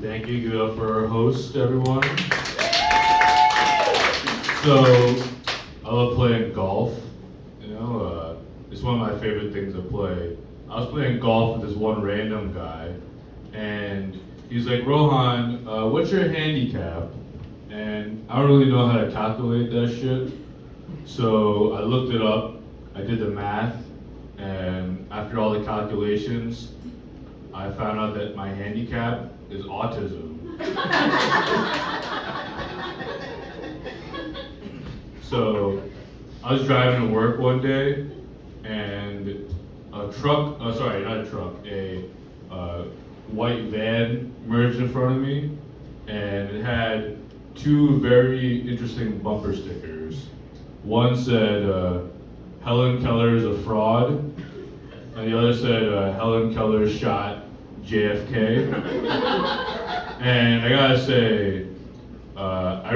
Thank you. Give it up for our host, everyone. So, I love playing golf. It's one of my favorite things to play. I was playing golf with this one random guy, and he's like, Rohan, what's your handicap? And I don't really know how to calculate that shit. So I looked it up, I did the math, and after all the calculations, I found out that my handicap is autism. So I was driving to work one day, and a white van merged in front of me, and it had two very interesting bumper stickers. One said, Helen Keller is a fraud, and the other said, Helen Keller shot JFK. And I gotta say, I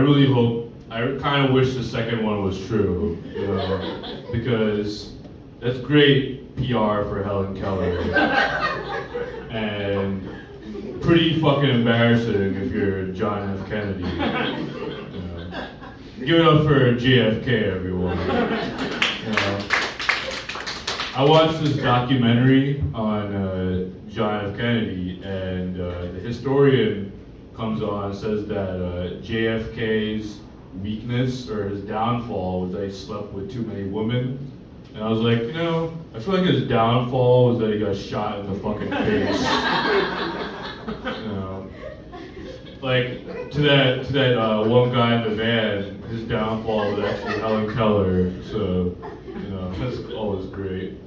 kind of wish the second one was true, because that's great PR for Helen Keller. And pretty fucking embarrassing if you're John F. Kennedy. Give it up for JFK, everyone. I watched this documentary on John F. Kennedy, and the historian comes on and says that JFK's weakness or his downfall was that he slept with too many women. And I was like, I feel like his downfall was that he got shot in the fucking face. Like to that one guy in the van, his downfall was actually Helen Keller. So, that's always great.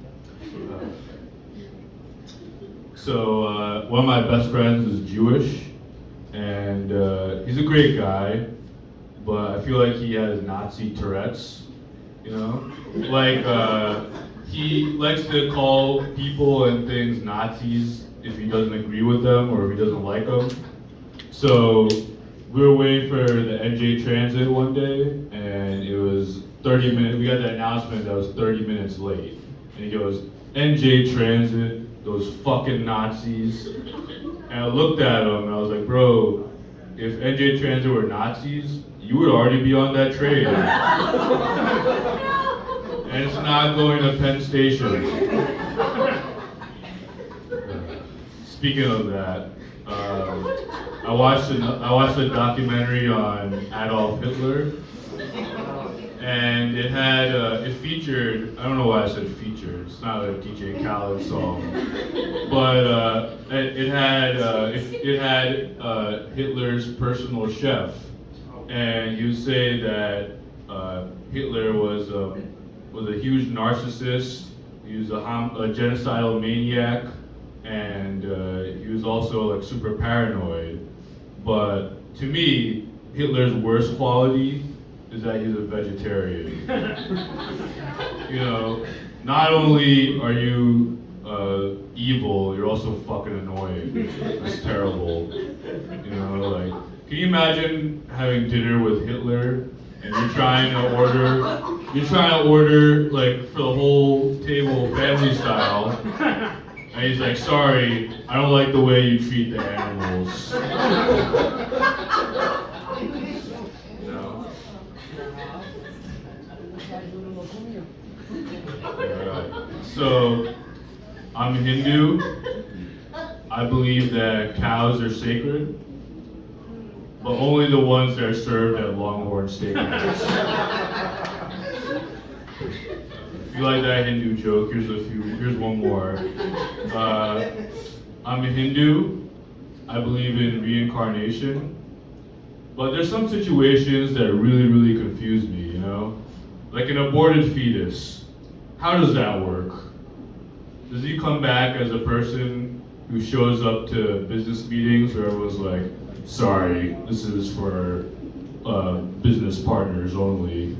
So one of my best friends is Jewish, and he's a great guy, but I feel like he has Nazi Tourette's. Like he likes to call people and things Nazis if he doesn't agree with them or if he doesn't like them. So we were waiting for the NJ Transit one day, and it was 30 minutes. We got the announcement that was 30 minutes late, and he goes, "NJ Transit, those fucking Nazis." And I looked at him and I was like, "Bro, if NJ Transit were Nazis, you would already be on that train." And it's not going to Penn Station. Speaking of that, I watched a documentary on Adolf Hitler, and it featured, I don't know why I said featured, it's not a DJ Khaled song, but it had Hitler's personal chef, and you say that Hitler was a huge narcissist. He was a genocidal maniac, and he was also like super paranoid. But to me, Hitler's worst quality is that he's a vegetarian. Not only are you evil, you're also fucking annoying. That's terrible. Can you imagine having dinner with Hitler and you're trying to order like for the whole table family style, and he's like, "Sorry, I don't like the way you treat the animals." So, I'm Hindu. I believe that cows are sacred, but only the ones that are served at Longhorn Steakhouse. If you like that Hindu joke, here's one more. I'm a Hindu. I believe in reincarnation, but there's some situations that really, really confuse me, Like an aborted fetus. How does that work? Does he come back as a person who shows up to business meetings where everyone's like, "Sorry, this is for business partners only"?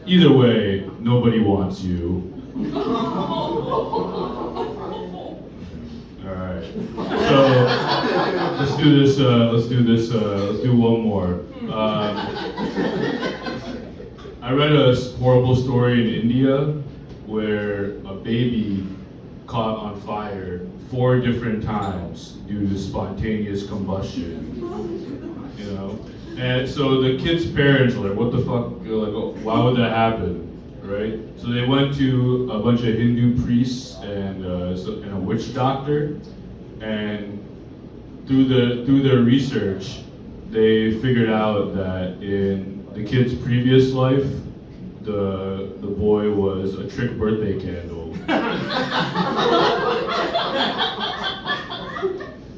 Either way, nobody wants you. All right. So let's do this. Let's do one more. I read a horrible story in India where a baby caught on fire 4 different times due to spontaneous combustion. You know, and so the kid's parents were like, "What the fuck? Like, why would that happen?" Right? So they went to a bunch of Hindu priests and a witch doctor, and through their research, they figured out that in the kid's previous life, the boy was a trick birthday candle.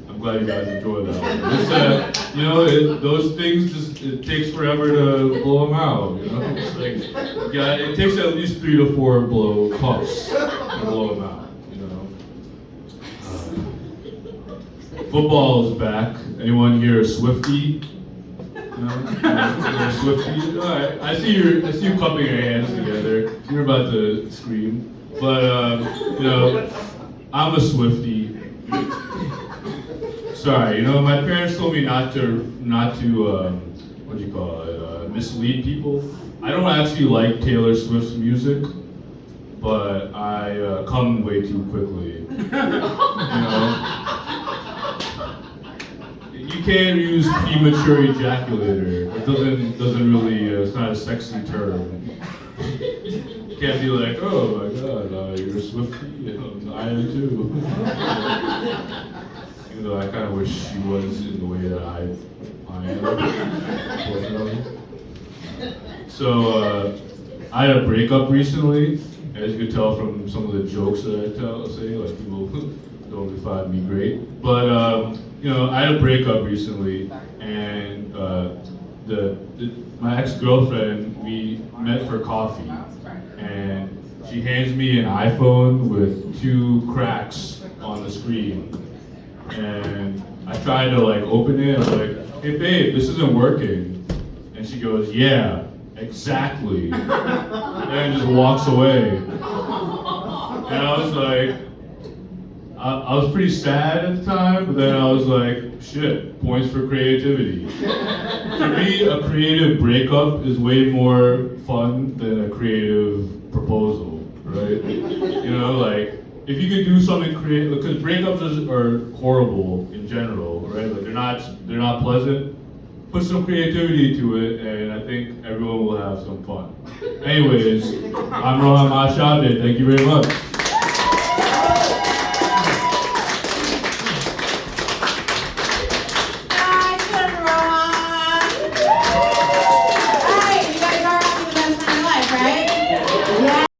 I'm glad you guys enjoyed that one. It's, you know, those things it takes forever to blow them out. You know, it's like, yeah, it takes at least 3 to 4 puffs to blow them out. You know, football is back. Anyone here a Swiftie? No? Swiftie? All right. I see you cupping your hands together. You're about to scream, but you know, I'm a Swiftie. Sorry, you know, my parents told me not to what do you call it, mislead people. I don't actually like Taylor Swift's music, but I come way too quickly. You know, you can't use premature ejaculator. It doesn't really. It's not a sexy term. You can't be like, oh my God, you're a Swiftie. I am too. Even though I kind of wish she was in the way that I am, unfortunately. So I had a breakup recently, as you could tell from some of the jokes that I say, like people don't really find me great. But you know, I had a breakup recently, and my ex-girlfriend, we met for coffee, and she hands me an iPhone with 2 cracks on the screen. And I tried to like open it, I was like, hey babe, this isn't working. And she goes, yeah, exactly. And just walks away. And I was like, I was pretty sad at the time, but then I was like, shit, points for creativity. For me, a creative breakup is way more fun than a creative proposal, right? You know, like, if you could do something creative, because breakups are horrible in general, right? Like they're not pleasant. Put some creativity to it, and I think everyone will have some fun. Anyways, I'm Rohan Mashade. Thank you very much.